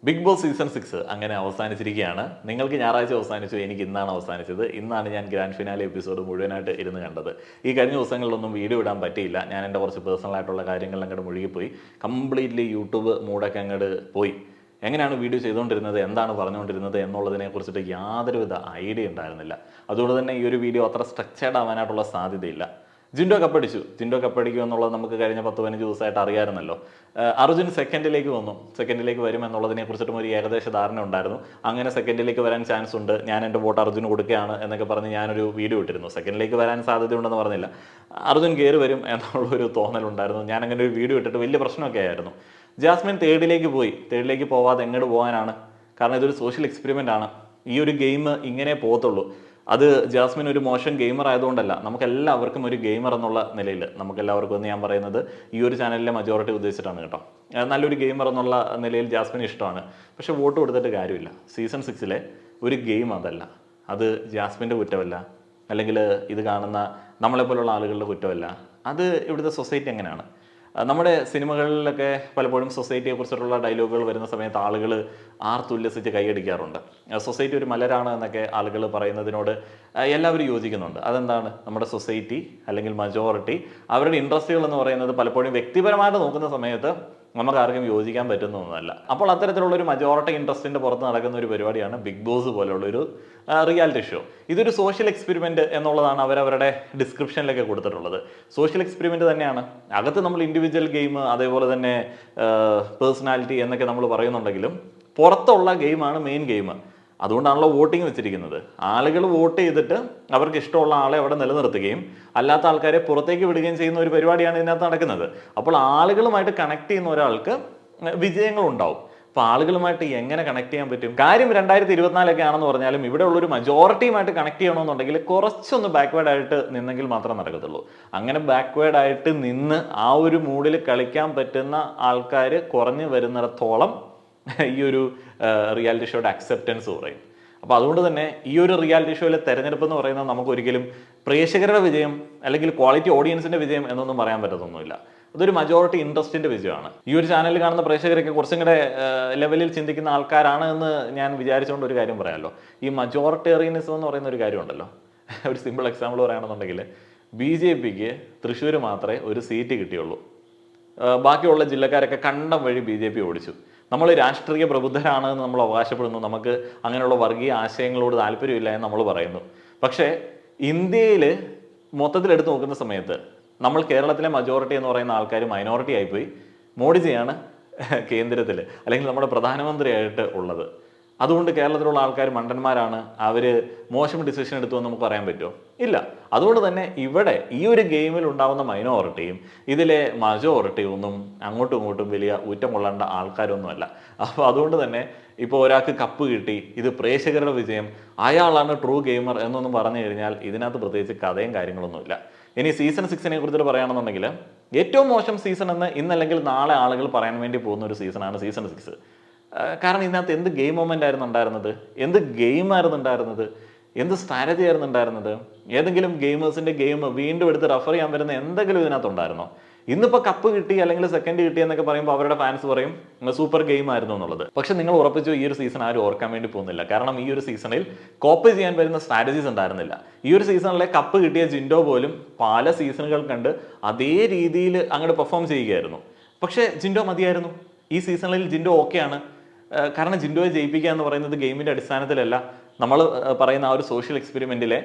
Big boss season 6 അങ്ങനെ അവസാനിച്ചിരിക്കുകയാണ്. നിങ്ങൾക്ക് ഞായറാഴ്ച അവസാനിച്ചു, എനിക്ക് ഇന്നാണ് അവസാനിച്ചത്. ഇന്നാണ് ഞാൻ ഗ്രാൻഡ് ഫിനാലെ എപ്പിസോഡ് മുഴുവനായിട്ട് ഇരുന്ന് കണ്ടത്. ഈ കഴിഞ്ഞ ദിവസങ്ങളിലൊന്നും വീഡിയോ ഇടാൻ പറ്റിയില്ല. ഞാൻ എൻ്റെ കുറച്ച് പേഴ്സണൽ ആയിട്ടുള്ള കാര്യങ്ങളിൽ അങ്ങോട്ട് മുഴുകിപ്പോയി. കംപ്ലീറ്റ്ലി യൂട്യൂബ് മൂടൊക്കെ അങ്ങോട്ട് പോയി. എങ്ങനെയാണ് വീഡിയോ ചെയ്തുകൊണ്ടിരുന്നത്, എന്താണ് പറഞ്ഞുകൊണ്ടിരുന്നത് എന്നുള്ളതിനെ കുറിച്ചിട്ട് യാതൊരുവിധ ഐഡിയ ഉണ്ടായിരുന്നില്ല. അതുകൊണ്ട് തന്നെ ഈ ഒരു വീഡിയോ അത്ര സ്ട്രക്ചേർഡ് ആവാനായിട്ടുള്ള സാധ്യതയില്ല. ജിൻഡോ കപ്പടിക്കും എന്നുള്ളത് നമുക്ക് കഴിഞ്ഞ 10-15 ദിവസമായിട്ട് അറിയാമായിരുന്നല്ലോ. അർജുൻ സെക്കൻഡിലേക്ക് വന്നു, സെക്കൻഡിലേക്ക് വരും എന്നുള്ളതിനെ കുറിച്ചിട്ടും ഒരു ഏകദേശ ധാരണ ഉണ്ടായിരുന്നു. അങ്ങനെ സെക്കൻഡിലേക്ക് വരാൻ ചാൻസ് ഉണ്ട്, ഞാൻ എൻ്റെ വോട്ട് അർജുന് കൊടുക്കുകയാണ് എന്നൊക്കെ പറഞ്ഞ് ഞാനൊരു വീഡിയോ ഇട്ടിരുന്നു. സെക്കൻഡിലേക്ക് വരാൻ സാധ്യതയുണ്ടെന്ന് പറഞ്ഞില്ല, അർജുൻ കയറി വരും എന്നുള്ളൊരു തോന്നലുണ്ടായിരുന്നു. ഞാൻ അങ്ങനെ ഒരു വീഡിയോ ഇട്ടിട്ട് വലിയ പ്രശ്നമൊക്കെ ആയിരുന്നു. ജാസ്മിൻ തേർഡിലേക്ക് പോവാതെ എങ്ങോട്ട് പോകാനാണ്? കാരണം ഇതൊരു സോഷ്യൽ എക്സ്പെരിമെൻ്റ് ആണ്. ഈ ഒരു ഗെയിം ഇങ്ങനെ പോകത്തുള്ളൂ. അത് ജാസ്മിൻ ഒരു മോശം ഗെയിമർ ആയതുകൊണ്ടല്ല, നമുക്കെല്ലാവർക്കും ഒരു ഗെയിമർ എന്നുള്ള നിലയിൽ നമുക്കെല്ലാവർക്കും എന്ന് ഞാൻ പറയുന്നത് ഈ ഒരു ചാനലിലെ മജോറിറ്റി ഉദ്ദേശിച്ചിട്ടാണ് കേട്ടോ. നല്ലൊരു ഗെയിമർ എന്നുള്ള നിലയിൽ ജാസ്മിന് ഇഷ്ടമാണ്. പക്ഷെ വോട്ട് കൊടുത്തിട്ട് കാര്യമില്ല. സീസൺ 6 ഒരു ഗെയിം അതല്ല. അത് ജാസ്മിൻ്റെ കുറ്റമല്ല, അല്ലെങ്കിൽ ഇത് കാണുന്ന നമ്മളെപ്പോലുള്ള ആളുകളുടെ കുറ്റമല്ല. അത് ഇവിടുത്തെ സൊസൈറ്റി അങ്ങനെയാണ്. നമ്മുടെ സിനിമകളിലൊക്കെ പലപ്പോഴും സൊസൈറ്റിയെ കുറിച്ചിട്ടുള്ള ഡയലോഗുകൾ വരുന്ന സമയത്ത് ആളുകൾ ആർത്തുല്ലസിച്ച് കൈയടിക്കാറുണ്ട്. സൊസൈറ്റി ഒരു മലരാണ് എന്നൊക്കെ ആളുകൾ പറയുന്നതിനോട് എല്ലാവരും യോജിക്കുന്നുണ്ട്. അതെന്താണ്? നമ്മുടെ സൊസൈറ്റി അല്ലെങ്കിൽ മജോറിറ്റി അവരുടെ ഇൻട്രസ്റ്റുകൾ എന്ന് പറയുന്നത് പലപ്പോഴും വ്യക്തിപരമായിട്ട് നോക്കുന്ന സമയത്ത് നമുക്ക് ആർക്കും യോജിക്കാൻ പറ്റുന്ന ഒന്നുമല്ല. അപ്പോൾ അത്തരത്തിലുള്ള ഒരു മജോറിറ്റി ഇൻട്രസ്റ്റിൻ്റെ പുറത്ത് നടക്കുന്ന ഒരു പരിപാടിയാണ് ബിഗ് ബോസ് പോലുള്ളൊരു റിയാലിറ്റി ഷോ. ഇതൊരു സോഷ്യൽ എക്സ്പെരിമെൻറ്റ് എന്നുള്ളതാണ് അവരവരുടെ ഡിസ്ക്രിപ്ഷനിലൊക്കെ കൊടുത്തിട്ടുള്ളത്. സോഷ്യൽ എക്സ്പെരിമെൻറ്റ് തന്നെയാണ്. അകത്ത് നമ്മൾ ഇൻഡിവിജ്വൽ ഗെയിം, അതേപോലെ തന്നെ പേഴ്സണാലിറ്റി എന്നൊക്കെ നമ്മൾ പറയുന്നുണ്ടെങ്കിലും പുറത്തുള്ള ഗെയിമാണ് മെയിൻ ഗെയിം. അതുകൊണ്ടാണല്ലോ വോട്ടിംഗ് വെച്ചിരിക്കുന്നത്. ആളുകൾ വോട്ട് ചെയ്തിട്ട് അവർക്ക് ഇഷ്ടമുള്ള ആളെ അവിടെ നിലനിർത്തുകയും അല്ലാത്ത ആൾക്കാരെ പുറത്തേക്ക് വിടുകയും ചെയ്യുന്ന ഒരു പരിപാടിയാണ് ഇതിനകത്ത് നടക്കുന്നത്. അപ്പോൾ ആളുകളുമായിട്ട് കണക്ട് ചെയ്യുന്ന ഒരാൾക്ക് വിജയങ്ങളുണ്ടാവും. അപ്പോൾ ആളുകളുമായിട്ട് എങ്ങനെ കണക്ട് ചെയ്യാൻ പറ്റും? കാര്യം 2024 ആണെന്ന് പറഞ്ഞാലും ഇവിടെ ഉള്ളൊരു മജോറിറ്റിയുമായിട്ട് കണക്ട് ചെയ്യണമെന്നുണ്ടെങ്കിൽ കുറച്ചൊന്ന് ബാക്ക്വേർഡ് ആയിട്ട് നിന്നെങ്കിൽ മാത്രമേ നടക്കത്തുള്ളൂ. അങ്ങനെ ബാക്ക്വേർഡ് ആയിട്ട് നിന്ന് ആ ഒരു മൂഡിൽ കളിക്കാൻ പറ്റുന്ന ആൾക്കാർ കുറഞ്ഞു വരുന്നിടത്തോളം ഈ ഒരു റിയാലിറ്റി ഷോയുടെ അക്സെപ്റ്റൻസ് കുറയും. അപ്പോൾ അതുകൊണ്ട് തന്നെ ഈ ഒരു റിയാലിറ്റി ഷോയിലെ തെരഞ്ഞെടുപ്പ് എന്ന് പറയുന്നത് നമുക്കൊരിക്കലും പ്രേക്ഷകരുടെ വിജയം അല്ലെങ്കിൽ ക്വാളിറ്റി ഓഡിയൻസിന്റെ വിജയം എന്നൊന്നും പറയാൻ പറ്റത്തൊന്നുമില്ല. അതൊരു മജോറിറ്റി ഇൻട്രസ്റ്റിന്റെ വിജയമാണ്. ഈ ഒരു ചാനലിൽ കാണുന്ന പ്രേക്ഷകരൊക്കെ കുറച്ചും കൂടെ ലെവലിൽ ചിന്തിക്കുന്ന ആൾക്കാരാണ് എന്ന് ഞാൻ വിചാരിച്ചുകൊണ്ട് ഒരു കാര്യം പറയാമല്ലോ. ഈ മജോറിറ്റേറിയനിസം എന്ന് പറയുന്ന ഒരു കാര്യമുണ്ടല്ലോ. ഒരു സിമ്പിൾ എക്സാമ്പിൾ പറയുകയാണെന്നുണ്ടെങ്കിൽ BJPക്ക് തൃശ്ശൂർ മാത്രമേ ഒരു സീറ്റ് കിട്ടിയുള്ളൂ. ബാക്കിയുള്ള ജില്ലക്കാരൊക്കെ കണ്ടം വഴി BJP ഓടിച്ചു. നമ്മൾ രാഷ്ട്രീയ പ്രബുദ്ധരാണ് എന്ന് നമ്മൾ അവകാശപ്പെടുന്നു, നമുക്ക് അങ്ങനെയുള്ള വർഗീയ ആശയങ്ങളോട് താല്പര്യമില്ല എന്ന് നമ്മൾ പറയുന്നു. പക്ഷേ ഇന്ത്യയിൽ മൊത്തത്തിൽ എടുത്തു നോക്കുന്ന സമയത്ത് നമ്മൾ കേരളത്തിലെ മജോറിറ്റി എന്ന് പറയുന്ന ആൾക്കാർ മൈനോറിറ്റി ആയിപ്പോയി. മോഡിജിയാണ് കേന്ദ്രത്തിൽ അല്ലെങ്കിൽ നമ്മുടെ പ്രധാനമന്ത്രിയായിട്ട് ഉള്ളത്. അതുകൊണ്ട് കേരളത്തിലുള്ള ആൾക്കാർ മണ്ടന്മാരാണ്, അവർ മോശം ഡിസിഷൻ എടുത്തു എന്ന് നമുക്ക് പറയാൻ പറ്റുമോ? ഇല്ല. അതുകൊണ്ട് തന്നെ ഇവിടെ ഈ ഒരു ഗെയിമിൽ ഉണ്ടാകുന്ന മൈനോറിറ്റിയും ഇതിലെ മജോറിറ്റിയും ഒന്നും അങ്ങോട്ടും ഇങ്ങോട്ടും വലിയ ഊറ്റം കൊള്ളേണ്ട ആൾക്കാരൊന്നുമല്ല. അപ്പോൾ അതുകൊണ്ട് തന്നെ ഇപ്പോൾ ഒരാൾക്ക് കപ്പ് കിട്ടി, ഇത് പ്രേക്ഷകരുടെ വിജയം, അയാളാണ് ട്രൂ ഗെയിമർ എന്നൊന്നും പറഞ്ഞു കഴിഞ്ഞാൽ ഇതിനകത്ത് പ്രത്യേകിച്ച് കഥയും കാര്യങ്ങളൊന്നുമില്ല. ഇനി സീസൺ 6 കുറിച്ചിട്ട് പറയുകയാണെന്നുണ്ടെങ്കിൽ ഏറ്റവും മോശം സീസൺ എന്ന് ഇന്നല്ലെങ്കിൽ നാളെ ആളുകൾ പറയാൻ വേണ്ടി പോകുന്ന ഒരു സീസണാണ് സീസൺ 6. കാരണം ഇതിനകത്ത് എന്ത് ഗെയിം മൊമെൻ്റ് ആയിരുന്നു ഉണ്ടായിരുന്നത്, എന്ത് ഗെയിമായിരുന്നു ഉണ്ടായിരുന്നത്, എന്ത് സ്ട്രാറ്റജി ആയിരുന്നു ഉണ്ടായിരുന്നത്? ഏതെങ്കിലും ഗെയിമേഴ്സിൻ്റെ ഗെയിം വീണ്ടും എടുത്ത് റെഫർ ചെയ്യാൻ വരുന്ന എന്തെങ്കിലും ഇതിനകത്ത് ഉണ്ടായിരുന്നോ? ഇന്നിപ്പോൾ കപ്പ് കിട്ടി അല്ലെങ്കിൽ സെക്കൻഡ് കിട്ടി എന്നൊക്കെ പറയുമ്പോൾ അവരുടെ ഫാൻസ് പറയും സൂപ്പർ ഗെയിം ആയിരുന്നു എന്നുള്ളത്. പക്ഷെ നിങ്ങൾ ഉറപ്പിച്ചു ഈ ഒരു സീസൺ ആരും ഓർക്കാൻ വേണ്ടി പോകുന്നില്ല. കാരണം ഈ ഒരു സീസണിൽ കോപ്പി ചെയ്യാൻ വരുന്ന സ്ട്രാറ്റജീസ് ഉണ്ടായിരുന്നില്ല. ഈ ഒരു സീസണിലെ കപ്പ് കിട്ടിയ ജിൻഡോ പോലും പല സീസണുകൾ കണ്ട് അതേ രീതിയിൽ അങ്ങോട്ട് പെർഫോം ചെയ്യുകയായിരുന്നു. പക്ഷേ ജിൻഡോ മതിയായിരുന്നു. ഈ സീസണിൽ ജിൻഡോ ഓക്കെയാണ്. കാരണം ജിൻഡോയെ ജയിപ്പിക്കുക എന്ന് പറയുന്നത് ഗെയിമിൻ്റെ അടിസ്ഥാനത്തിലല്ല, നമ്മൾ പറയുന്ന ആ ഒരു സോഷ്യൽ എക്സ്പെരിമെൻറ്റിലെ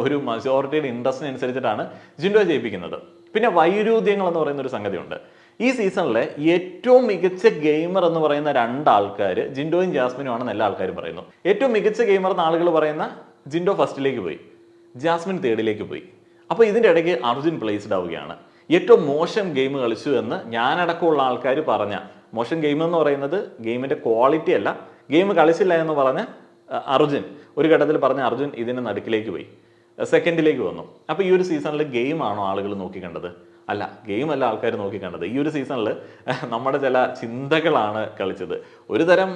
ഒരു മജോറിറ്റിയുടെ ഇൻട്രസ്റ്റിനനുസരിച്ചിട്ടാണ് ജിൻഡോയെ ജയിപ്പിക്കുന്നത്. പിന്നെ വൈരുദ്ധ്യങ്ങൾ എന്ന് പറയുന്ന ഒരു സംഗതിയുണ്ട്. ഈ സീസണിലെ ഏറ്റവും മികച്ച ഗെയിമർ എന്ന് പറയുന്ന 2 ആൾക്കാർ ജിൻഡോയും ജാസ്മിനും ആണെന്ന് എല്ലാ ആൾക്കാരും പറയുന്നു. ഏറ്റവും മികച്ച ഗെയിമർ എന്ന് ആളുകൾ പറയുന്ന ജിൻഡോ ഫസ്റ്റിലേക്ക് പോയി, ജാസ്മിൻ തേർഡിലേക്ക് പോയി. അപ്പോൾ ഇതിൻ്റെ ഇടയ്ക്ക് അർജുൻ പ്ലേസ്ഡ് ആവുകയാണ്. ഏറ്റവും മോശം ഗെയിം കളിച്ചു എന്ന് ഞാനടക്കമുള്ള ആൾക്കാർ പറഞ്ഞ മോശം ഗെയിം എന്ന് പറയുന്നത് ഗെയിമിൻ്റെ ക്വാളിറ്റി അല്ല, ഗെയിം കളിച്ചില്ല എന്ന് പറഞ്ഞ് അർജുൻ ഒരു ഘട്ടത്തിൽ പറഞ്ഞ അർജുൻ ഇതിന് നടുക്കിലേക്ക് പോയി, സെക്കൻഡിലേക്ക് വന്നു. അപ്പോൾ ഈ ഒരു സീസണിൽ ഗെയിമാണോ ആളുകൾ നോക്കിക്കണ്ടത്? അല്ല, ഗെയിമല്ല ആൾക്കാർ നോക്കിക്കണ്ടത്. ഈ ഒരു സീസണിൽ നമ്മുടെ ചില ചിന്തകളാണ് കളിച്ചത്. ഒരു തരം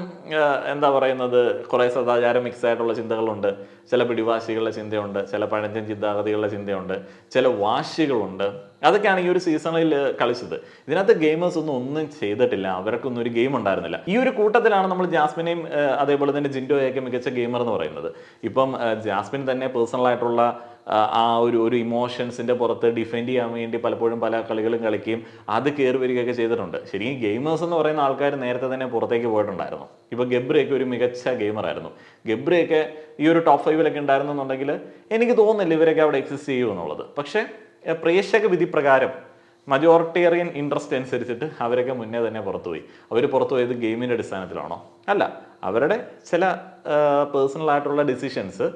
എന്താ പറയുന്നത്, കുറേ സദാചാരം മിക്സ് ആയിട്ടുള്ള ചിന്തകളുണ്ട്, ചില പിടിവാശികളുടെ ചിന്തയുണ്ട്, ചില പഴഞ്ചൻ ചിന്താഗതികളുടെ ചിന്തയുണ്ട്, ചില വാശികളുണ്ട്. അതൊക്കെയാണ് ഈ ഒരു സീസണിൽ കളിച്ചത്. ഇതിനകത്ത് ഗെയിമേഴ്സ് ഒന്നും ചെയ്തിട്ടില്ല, അവർക്കൊന്നും ഒരു ഗെയിം ഉണ്ടായിരുന്നില്ല. ഈ ഒരു കൂട്ടത്തിലാണ് നമ്മൾ ജാസ്മിനെയും അതേപോലെ തന്നെ ജിൻഡോയൊക്കെ മികച്ച ഗെയിമർ എന്ന് പറയുന്നത്. ഇപ്പം ജാസ്മിൻ തന്നെ പേഴ്സണലായിട്ടുള്ള ആ ഒരു ഇമോഷൻസിൻ്റെ പുറത്ത് ഡിഫെൻഡ് ചെയ്യാൻ വേണ്ടി പലപ്പോഴും പല കളികളും കളിക്കുകയും അത് കയറി വരികയൊക്കെ ചെയ്തിട്ടുണ്ട്. ശരിക്കും ഗെയിമേഴ്സ് എന്ന് പറയുന്ന ആൾക്കാർ നേരത്തെ തന്നെ പുറത്തേക്ക് പോയിട്ടുണ്ടായിരുന്നു. ഇപ്പോൾ ഗബ്രിയൊക്കെ ഒരു മികച്ച ഗെയിമറായിരുന്നു. ഗബ്രിയൊക്കെ ഈ ഒരു ടോപ്പ് 5 ഉണ്ടായിരുന്നു എന്നുണ്ടെങ്കിൽ എനിക്ക് തോന്നുന്നില്ല ഇവരൊക്കെ അവിടെ എക്സിസ്റ്റ് ചെയ്യുമെന്നുള്ളത്. പക്ഷേ പ്രേക്ഷക വിധി പ്രകാരം മജോറിറ്റേറിയൻ ഇൻട്രസ്റ്റ് അനുസരിച്ചിട്ട് അവരൊക്കെ മുന്നേ തന്നെ പുറത്തുപോയി. അവർ പുറത്തു പോയത് ഗെയിമിൻ്റെ അടിസ്ഥാനത്തിലാണോ? അല്ല, അവരുടെ ചില പേഴ്സണലായിട്ടുള്ള ഡിസിഷൻസ്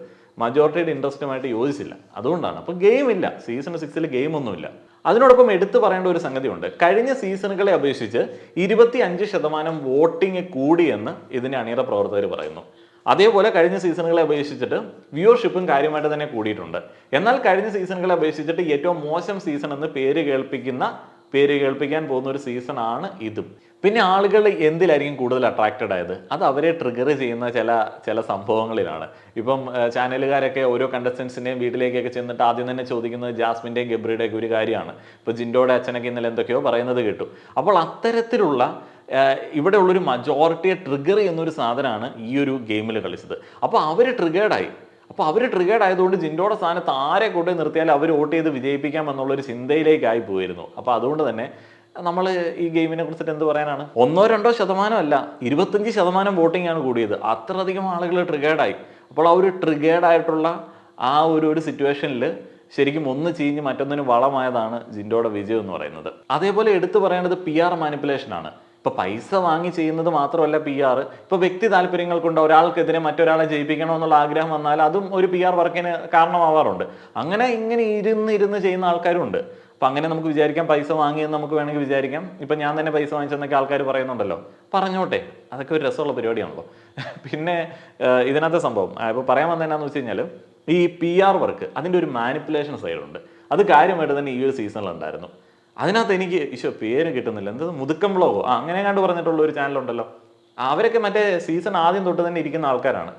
മജോറിറ്റിയുടെ ഇൻട്രസ്റ്റുമായിട്ട് യോജിച്ചില്ല, അതുകൊണ്ടാണ്. അപ്പോൾ ഗെയിം ഇല്ല, സീസൺ 6 ഗെയിമൊന്നുമില്ല. അതിനോടൊപ്പം എടുത്തു പറയേണ്ട ഒരു സംഗതിയുണ്ട്. കഴിഞ്ഞ സീസണുകളെ അപേക്ഷിച്ച് 25% വോട്ടിംഗ് കൂടിയെന്ന് ഇതിൻ്റെ അണിയറ പ്രവർത്തകർ പറയുന്നു. അതേപോലെ കഴിഞ്ഞ സീസണുകളെ അപേക്ഷിച്ചിട്ട് വ്യൂവർഷിപ്പും കാര്യമായിട്ട് തന്നെ കൂടിയിട്ടുണ്ട്. എന്നാൽ കഴിഞ്ഞ സീസണുകളെ അപേക്ഷിച്ചിട്ട് ഏറ്റവും മോശം സീസൺ എന്ന് പേര് കേൾപ്പിക്കാൻ പോകുന്ന ഒരു സീസണാണ് ഇതും. പിന്നെ ആളുകൾ എന്തിലായിരിക്കും കൂടുതൽ അട്രാക്റ്റഡ് ആയത്? അത് അവരെ ട്രിഗർ ചെയ്യുന്ന ചില സംഭവങ്ങളിലാണ്. ഇപ്പം ചാനലുകാരൊക്കെ ഓരോ കണ്ടസ്റ്റൻസിൻ്റെയും വീട്ടിലേക്കൊക്കെ ചെന്നിട്ട് ആദ്യം തന്നെ ചോദിക്കുന്നത് ജാസ്മിൻ്റെയും ഗബ്രിയുടെയൊക്കെ ഒരു കാര്യമാണ്. ഇപ്പോൾ ജിൻഡോയുടെ അച്ഛനൊക്കെ ഇന്നലെ എന്തൊക്കെയോ പറയുന്നത് കേട്ടു. അപ്പോൾ അത്തരത്തിലുള്ള ഇവിടെ ഉള്ളൊരു മജോറിറ്റിയെ ട്രിഗർ ചെയ്യുന്നൊരു സാധനമാണ് ഈ ഒരു ഗെയിമിൽ കളിച്ചത്. അപ്പോൾ അവർ ട്രിഗേർഡായി. അപ്പോൾ അവർ ട്രിഗേർഡ് ആയതുകൊണ്ട് ജിൻഡോയുടെ സ്ഥാനത്ത് ആരെ കൊണ്ടു നിർത്തിയാൽ അവർ വോട്ട് ചെയ്ത് വിജയിപ്പിക്കാം എന്നുള്ളൊരു ചിന്തയിലേക്കായി പോയിരുന്നു. അപ്പോൾ അതുകൊണ്ട് തന്നെ നമ്മൾ ഈ ഗെയിമിനെ കുറിച്ചിട്ട് എന്ത് പറയാനാണ്? 1-2% അല്ല, 25% വോട്ടിംഗ് ആണ് കൂടിയത്. അത്രയധികം ആളുകൾ ട്രിഗേർഡായി. അപ്പോൾ ആ ഒരു ട്രിഗേർഡ് ആയിട്ടുള്ള ആ ഒരു സിറ്റുവേഷനിൽ ശരിക്കും ഒന്ന് ചീഞ്ഞ് മറ്റൊന്നിന് വളമായതാണ് ജിൻഡോയുടെ വിജയം എന്ന് പറയുന്നത്. അതേപോലെ എടുത്തു പറയേണ്ടത് PR മാനിപ്പുലേഷനാണ്. ഇപ്പോൾ പൈസ വാങ്ങി ചെയ്യുന്നത് മാത്രമല്ല PR. ഇപ്പോൾ വ്യക്തി താല്പര്യങ്ങൾ കൊണ്ട് ഒരാൾക്കെതിരെ മറ്റൊരാളെ ജയിപ്പിക്കണമെന്നുള്ള ആഗ്രഹം വന്നാൽ അതും ഒരു PR വർക്കിന് കാരണമാവാറുണ്ട്. അങ്ങനെ ഇങ്ങനെ ഇരുന്ന് ചെയ്യുന്ന ആൾക്കാരുണ്ട്. അപ്പം അങ്ങനെ നമുക്ക് വിചാരിക്കാം പൈസ വാങ്ങിയെന്ന് നമുക്ക് വേണമെങ്കിൽ വിചാരിക്കാം. ഇപ്പം ഞാൻ തന്നെ പൈസ വാങ്ങിച്ചെന്നൊക്കെ ആൾക്കാർ പറയുന്നുണ്ടല്ലോ, പറഞ്ഞോട്ടെ, അതൊക്കെ ഒരു രസമുള്ള പരിപാടിയാണല്ലോ. പിന്നെ ഇതിനകത്തെ സംഭവം ഇപ്പോൾ പറയാൻ വന്നതെന്നാന്ന് വെച്ച് കഴിഞ്ഞാൽ ഈ PR വർക്ക് അതിൻ്റെ ഒരു മാനിപ്പുലേഷൻ സൈഡുണ്ട്. അത് കാര്യമായിട്ട് തന്നെ ഈ ഒരു സീസണിലുണ്ടായിരുന്നു. അതിനകത്ത് എനിക്ക് പേര് കിട്ടുന്നില്ല, എന്തത് മുതുക്കം വ്ളോഗോ അങ്ങനെ കണ്ട് പറഞ്ഞിട്ടുള്ള ഒരു ചാനലുണ്ടല്ലോ. അവരൊക്കെ മറ്റേ സീസൺ ആദ്യം തൊട്ട് തന്നെ ഇരിക്കുന്ന ആൾക്കാരാണ്.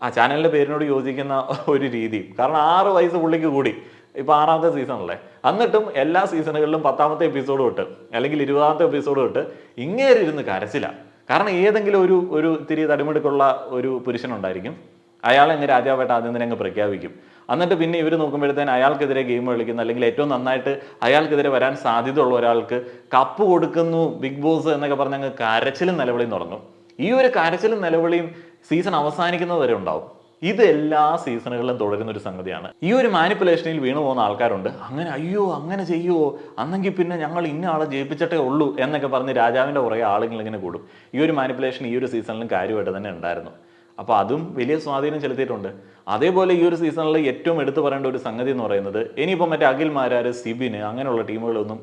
ആ ചാനലിൻ്റെ പേരിനോട് യോജിക്കുന്ന ഒരു രീതിയും. കാരണം 6 വയസ്സ് പുള്ളിക്ക് കൂടി, ഇപ്പോൾ 6ാമത്തെ സീസണല്ലേ. എന്നിട്ടും എല്ലാ സീസണുകളിലും 10ാമത്തെ എപ്പിസോഡ് തൊട്ട് അല്ലെങ്കിൽ 20ാമത്തെ എപ്പിസോഡ് തൊട്ട് ഇങ്ങേറി ഇരുന്ന് കരച്ചില്ല. കാരണം ഏതെങ്കിലും ഒരു ഇത്തിരി തടിമെടുക്കുള്ള ഒരു പുരുഷനുണ്ടായിരിക്കും, അയാൾ അങ്ങ് രാജാവായിട്ട് ആദ്യം തന്നെ അങ്ങ് പ്രഖ്യാപിക്കും. എന്നിട്ട് പിന്നെ ഇവർ നോക്കുമ്പോഴത്തേന് അയാൾക്കെതിരെ ഗെയിം കളിക്കുന്ന അല്ലെങ്കിൽ ഏറ്റവും നന്നായിട്ട് അയാൾക്കെതിരെ വരാൻ സാധ്യതയുള്ള ഒരാൾക്ക് കപ്പ് കൊടുക്കുന്നു ബിഗ് ബോസ് എന്നൊക്കെ പറഞ്ഞ് അങ്ങ് കരച്ചിലും നിലവിളിയും തുടങ്ങും. ഈ ഒരു കരച്ചിലും നിലവിളിയും സീസൺ അവസാനിക്കുന്നത് വരെ ഉണ്ടാവും. ഇത് എല്ലാ സീസണുകളിലും തുടരുന്ന ഒരു സംഗതിയാണ്. ഈ ഒരു മാനിപ്പുലേഷനിൽ വീണു പോകുന്ന ആൾക്കാരുണ്ട്. അങ്ങനെ ചെയ്യുമോ, അന്നെങ്കിൽ പിന്നെ ഞങ്ങൾ ഇന്ന ആളെ ജയിപ്പിച്ചിട്ടേ ഉള്ളൂ എന്നൊക്കെ പറഞ്ഞ് രാജാവിൻ്റെ കുറേ ആളുകൾ ഇങ്ങനെ കൂടും. ഈ ഒരു മാനിപ്പുലേഷൻ ഈ ഒരു സീസണിലും കാര്യമായിട്ട് തന്നെ ഉണ്ടായിരുന്നു. അപ്പോൾ അതും വലിയ സ്വാധീനം ചെലുത്തിയിട്ടുണ്ട്. അതേപോലെ ഈ ഒരു സീസണിൽ ഏറ്റവും എടുത്തു പറയേണ്ട ഒരു സംഗതി എന്ന് പറയുന്നത്, ഇനിയിപ്പോൾ മറ്റേ അഖിൽ മാരാർ, സിബിന് അങ്ങനെയുള്ള ടീമുകളൊന്നും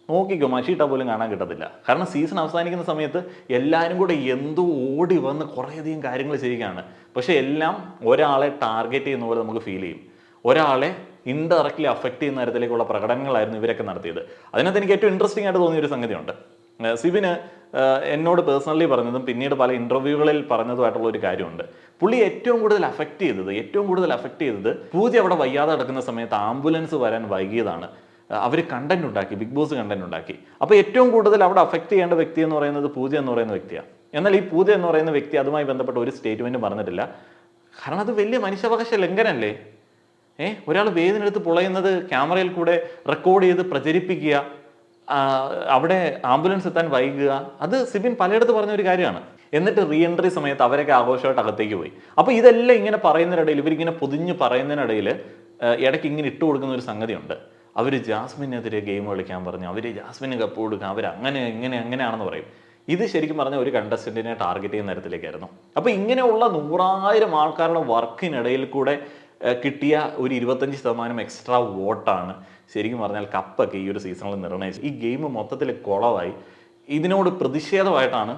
നോക്കിക്കോ മഷീട്ട പോലും കാണാൻ കിട്ടത്തില്ല. കാരണം സീസൺ അവസാനിക്കുന്ന സമയത്ത് എല്ലാവരും കൂടെ എന്തോ ഓടി വന്ന് കുറേയധികം കാര്യങ്ങൾ ചെയ്യുകയാണ്. പക്ഷേ എല്ലാം ഒരാളെ ടാർഗറ്റ് ചെയ്യുന്ന പോലെ നമുക്ക് ഫീൽ ചെയ്യും. ഒരാളെ ഇൻഡയറക്റ്റ്ലി അഫക്റ്റ് ചെയ്യുന്ന തരത്തിലേക്കുള്ള പ്രകടനങ്ങളായിരുന്നു ഇവരൊക്കെ നടത്തിയത്. അതിനകത്ത് എനിക്ക് ഏറ്റവും ഇൻട്രസ്റ്റിംഗ് ആയിട്ട് തോന്നിയൊരു സംഗതിയുണ്ട്. സിബിന് എന്നോട് പേഴ്സണലി പറഞ്ഞതും പിന്നീട് പല ഇൻ്റർവ്യൂകളിൽ പറഞ്ഞതുമായിട്ടുള്ള ഒരു കാര്യമുണ്ട്. പുള്ളി ഏറ്റവും കൂടുതൽ അഫക്റ്റ് ചെയ്തത് പൂജ അവിടെ വയ്യാതെ കിടക്കുന്ന സമയത്ത് ആംബുലൻസ് വരാൻ വൈകിയതാണ്. അവർ കണ്ടന്റ് ഉണ്ടാക്കി, ബിഗ് ബോസ് കണ്ടന്റ് ഉണ്ടാക്കി. അപ്പോൾ ഏറ്റവും കൂടുതൽ അവിടെ അഫക്റ്റ് ചെയ്യേണ്ട വ്യക്തി എന്ന് പറയുന്നത് പൂജ എന്ന് പറയുന്ന വ്യക്തിയാണ്. എന്നാൽ ഈ പൂജ എന്ന് പറയുന്ന വ്യക്തി അതുമായി ബന്ധപ്പെട്ട ഒരു സ്റ്റേറ്റ്മെൻറ്റും പറഞ്ഞിട്ടില്ല. കാരണം അത് വലിയ മനുഷ്യാവകാശ ലംഘനമല്ലേ? ഒരാൾ വേദനെടുത്ത് പൊളയുന്നത് ക്യാമറയിൽ കൂടെ റെക്കോർഡ് ചെയ്ത് പ്രചരിപ്പിക്കുക, അവിടെ ആംബുലൻസ് എത്താൻ വൈകുക, അത് സിബിൻ പലയിടത്ത് പറഞ്ഞ ഒരു കാര്യമാണ്. എന്നിട്ട് റീ എൻട്രി സമയത്ത് അവരൊക്കെ ആഘോഷമായിട്ട് അകത്തേക്ക് പോയി. അപ്പോൾ ഇതെല്ലാം ഇങ്ങനെ പറയുന്നതിനിടയിൽ, ഇവരിങ്ങനെ പൊതിഞ്ഞ് പറയുന്നതിനിടയിൽ ഇടയ്ക്ക് ഇങ്ങനെ ഇട്ട് കൊടുക്കുന്ന ഒരു സംഗതിയുണ്ട്. അവർ ജാസ്മിനെതിരെ ഗെയിം കളിക്കാൻ പറഞ്ഞു, അവർ ജാസ്മിന് കപ്പ് കൊടുക്കാം, അവരങ്ങനെ അങ്ങനെയാണെന്ന് പറയും. ഇത് ശരിക്കും പറഞ്ഞാൽ ഒരു കണ്ടസ്റ്റൻറ്റിനെ ടാർഗറ്റ് ചെയ്യുന്ന തരത്തിലേക്കായിരുന്നു. അപ്പോൾ ഇങ്ങനെയുള്ള 100,000 ആൾക്കാരുടെ വർക്കിനിടയിൽ കൂടെ കിട്ടിയ ഒരു 25% എക്സ്ട്രാ വോട്ടാണ് ശരിക്കും പറഞ്ഞാൽ കപ്പൊക്കെ ഈ ഒരു സീസണിൽ നിർണ്ണയിച്ചത്. ഈ ഗെയിം മൊത്തത്തിൽ കുളമായി. ഇതിനോട് പ്രതിഷേധമായിട്ടാണ്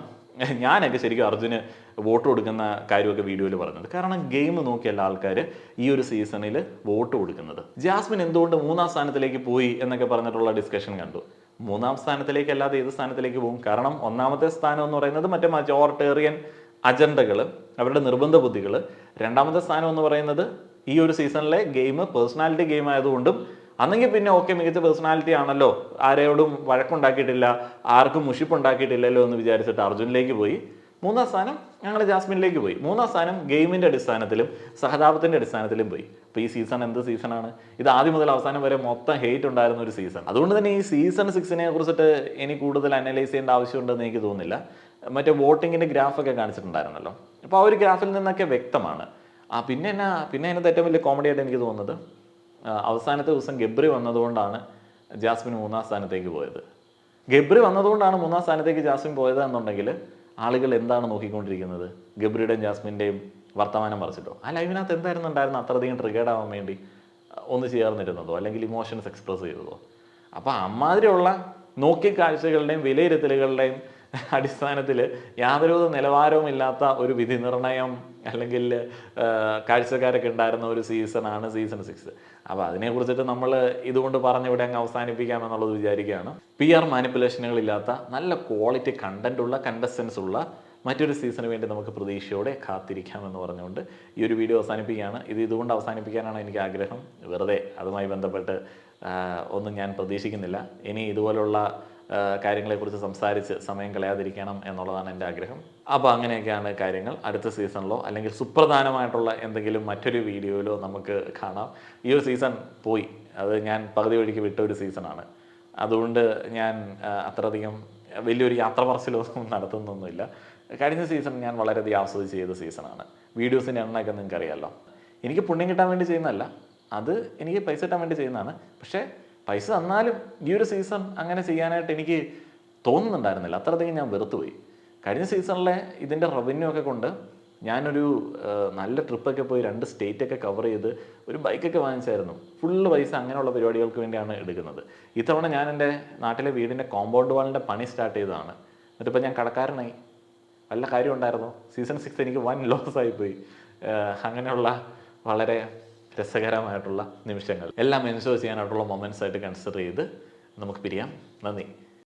ഞാനൊക്കെ ശരിക്കും അർജുന് വോട്ട് കൊടുക്കുന്ന കാര്യമൊക്കെ വീഡിയോയിൽ പറഞ്ഞത്. കാരണം ഗെയിം നോക്കിയല്ല ആൾക്കാർ ഈ ഒരു സീസണിൽ വോട്ട് കൊടുക്കുന്നത്. ജാസ്മിൻ എന്തുകൊണ്ട് 3-ാം സ്ഥാനത്തിലേക്ക് പോയി എന്നൊക്കെ പറഞ്ഞിട്ടുള്ള ഡിസ്കഷൻ കണ്ടു. 3-ാം സ്ഥാനത്തിലേക്ക് അല്ലാതെ ഏത് സ്ഥാനത്തിലേക്ക് പോകും? കാരണം 1-ാമത്തെ സ്ഥാനം എന്ന് പറയുന്നത് മറ്റേ മജോറിറ്റേറിയൻ അജണ്ടകൾ, അവരുടെ നിർബന്ധ ബുദ്ധികൾ. 2-ാമത്തെ സ്ഥാനം എന്ന് പറയുന്നത് ഈ ഒരു സീസണിലെ ഗെയിം പേഴ്സണാലിറ്റി ഗെയിം ആയതുകൊണ്ടും, അന്നെങ്കിൽ പിന്നെ ഓക്കെ മികച്ച പേഴ്സണാലിറ്റി ആണല്ലോ, ആരോടും വഴക്കുണ്ടാക്കിയിട്ടില്ല, ആർക്കും മുഷിപ്പുണ്ടാക്കിയിട്ടില്ലല്ലോ എന്ന് വിചാരിച്ചിട്ട് അർജുനിലേക്ക് പോയി. 3-ാം സ്ഥാനം ഞങ്ങൾ ജാസ്മിനിലേക്ക് പോയി. 3-ാം സ്ഥാനം ഗെയിമിൻ്റെ അടിസ്ഥാനത്തിലും സഹതാപത്തിൻ്റെ അടിസ്ഥാനത്തിലും പോയി. അപ്പോൾ ഈ സീസൺ എന്ത് സീസണാണ് ഇത്? ആദ്യം മുതൽ അവസാനം വരെ മൊത്തം ഹെയ്റ്റ് ഉണ്ടായിരുന്ന ഒരു സീസൺ. അതുകൊണ്ട് തന്നെ ഈ സീസൺ 6നെ കുറിച്ചിട്ട് ഇനി കൂടുതൽ അനലൈസ് ചെയ്യേണ്ട ആവശ്യമുണ്ടെന്ന് എനിക്ക് തോന്നുന്നില്ല. മറ്റേ വോട്ടിങ്ങിൻ്റെ ഗ്രാഫൊക്കെ കാണിച്ചിട്ടുണ്ടായിരുന്നല്ലോ, അപ്പോൾ ആ ഒരു ഗ്രാഫിൽ നിന്നൊക്കെ വ്യക്തമാണ്. പിന്നെ അതിനകത്ത് ഏറ്റവും വലിയ കോമഡി ആയിട്ട് എനിക്ക് തോന്നുന്നത്, അവസാനത്തെ ദിവസം ഗബ്രി വന്നതുകൊണ്ടാണ് ജാസ്മിൻ 3-ാം സ്ഥാനത്തേക്ക് പോയത്. ഗബ്രി വന്നതുകൊണ്ടാണ് 3-ാം സ്ഥാനത്തേക്ക് ജാസ്മിൻ പോയത് എന്നുണ്ടെങ്കിൽ ആളുകൾ എന്താണ് നോക്കിക്കൊണ്ടിരിക്കുന്നത്? ഗബ്രിയുടെയും ജാസ്മിൻ്റെയും വർത്തമാനം മറിച്ചിട്ടോ? ആ ലൈവിനകത്ത് എന്തായിരുന്നു ഉണ്ടായിരുന്നത് അത്രയധികം ട്രിഗേർഡ് ആവാൻ വേണ്ടി? ഒന്ന് ചേർന്നിരുന്നതോ അല്ലെങ്കിൽ ഇമോഷൻസ് എക്സ്പ്രസ് ചെയ്തതോ? അപ്പോൾ അമ്മാതിരിയുള്ള നോക്കി കാഴ്ചകളുടെയും വിലയിരുത്തലുകളുടെയും അടിസ്ഥാനത്തിൽ യാതൊരു നിലവാരവുമില്ലാത്ത ഒരു വിധി നിർണയം അല്ലെങ്കിൽ കാഴ്ചക്കാരൊക്കെ ഉണ്ടായിരുന്ന ഒരു സീസണാണ് സീസൺ 6. അപ്പോൾ അതിനെക്കുറിച്ചിട്ട് നമ്മൾ ഇതുകൊണ്ട് പറഞ്ഞിവിടെ അങ്ങ് അവസാനിപ്പിക്കാമെന്നുള്ളത് വിചാരിക്കുകയാണ്. PR മാനിപ്പുലേഷനുകളില്ലാത്ത നല്ല ക്വാളിറ്റി കണ്ടൻറ്റുള്ള കണ്ടസ്റ്റൻസ് ഉള്ള മറ്റൊരു സീസണിന് വേണ്ടി നമുക്ക് പ്രതീക്ഷയോടെ കാത്തിരിക്കാമെന്ന് പറഞ്ഞുകൊണ്ട് ഈ ഒരു വീഡിയോ അവസാനിപ്പിക്കുകയാണ്. ഇതുകൊണ്ട് അവസാനിപ്പിക്കാനാണ് എനിക്ക് ആഗ്രഹം. വെറുതെ അതുമായി ബന്ധപ്പെട്ട് ഒന്നും ഞാൻ പ്രതീക്ഷിക്കുന്നില്ല. ഇനി ഇതുപോലുള്ള കാര്യങ്ങളെക്കുറിച്ച് സംസാരിച്ച് സമയം കളയാതിരിക്കണം എന്നുള്ളതാണ് എൻ്റെ ആഗ്രഹം. അപ്പോൾ അങ്ങനെയൊക്കെയാണ് കാര്യങ്ങൾ. അടുത്ത സീസണിലോ അല്ലെങ്കിൽ സുപ്രധാനമായിട്ടുള്ള എന്തെങ്കിലും മറ്റൊരു വീഡിയോയിലോ നമുക്ക് കാണാം. ഈ ഒരു സീസൺ പോയി, അത് ഞാൻ പകുതി വഴിക്ക് വിട്ട ഒരു സീസണാണ്. അതുകൊണ്ട് ഞാൻ അത്രയധികം വലിയൊരു യാത്ര പറച്ചിലൊന്നും നടത്തുന്നൊന്നുമില്ല. കഴിഞ്ഞ സീസൺ ഞാൻ വളരെയധികം ആസ്വദിച്ച് ചെയ്ത സീസണാണ്. വീഡിയോസിൻ്റെ എണ്ണമൊക്കെ നിങ്ങൾക്ക് അറിയാമല്ലോ. എനിക്ക് പുണ്യം കിട്ടാൻ വേണ്ടി ചെയ്യുന്നതല്ല, അത് എനിക്ക് പൈസ കിട്ടാൻ വേണ്ടി ചെയ്യുന്നതാണ്. പക്ഷേ പൈസ തന്നാലും ഈ ഒരു സീസൺ അങ്ങനെ ചെയ്യാനായിട്ട് എനിക്ക് തോന്നുന്നുണ്ടായിരുന്നില്ല. അത്രയധികം ഞാൻ വെറുത്തുപോയി. കഴിഞ്ഞ സീസണിലെ ഇതിൻ്റെ റവന്യൂ ഒക്കെ കൊണ്ട് ഞാനൊരു നല്ല ട്രിപ്പൊക്കെ പോയി 2 സ്റ്റേറ്റൊക്കെ കവർ ചെയ്ത് ഒരു ബൈക്കൊക്കെ വാങ്ങിച്ചായിരുന്നു. ഫുള്ള് പൈസ അങ്ങനെയുള്ള പരിപാടികൾക്ക് വേണ്ടിയാണ് എടുക്കുന്നത്. ഇത്തവണ ഞാൻ എൻ്റെ നാട്ടിലെ വീടിൻ്റെ കോമ്പൗണ്ട് വാളിൻ്റെ പണി സ്റ്റാർട്ട് ചെയ്തതാണ്. എന്നിട്ടിപ്പോൾ ഞാൻ കടക്കാരനായി. വല്ല കാര്യം ഉണ്ടായിരുന്നോ? സീസൺ 6 എനിക്ക് വൻ ലോസ് ആയിപ്പോയി. അങ്ങനെയുള്ള വളരെ രസകരമായിട്ടുള്ള നിമിഷങ്ങൾ എല്ലാം എൻജോയ് ചെയ്യാനായിട്ടുള്ള മൊമെൻറ്റ്സ് ആയിട്ട് കൺസിഡർ ചെയ്ത് നമുക്ക് പിരിയാം. നന്ദി.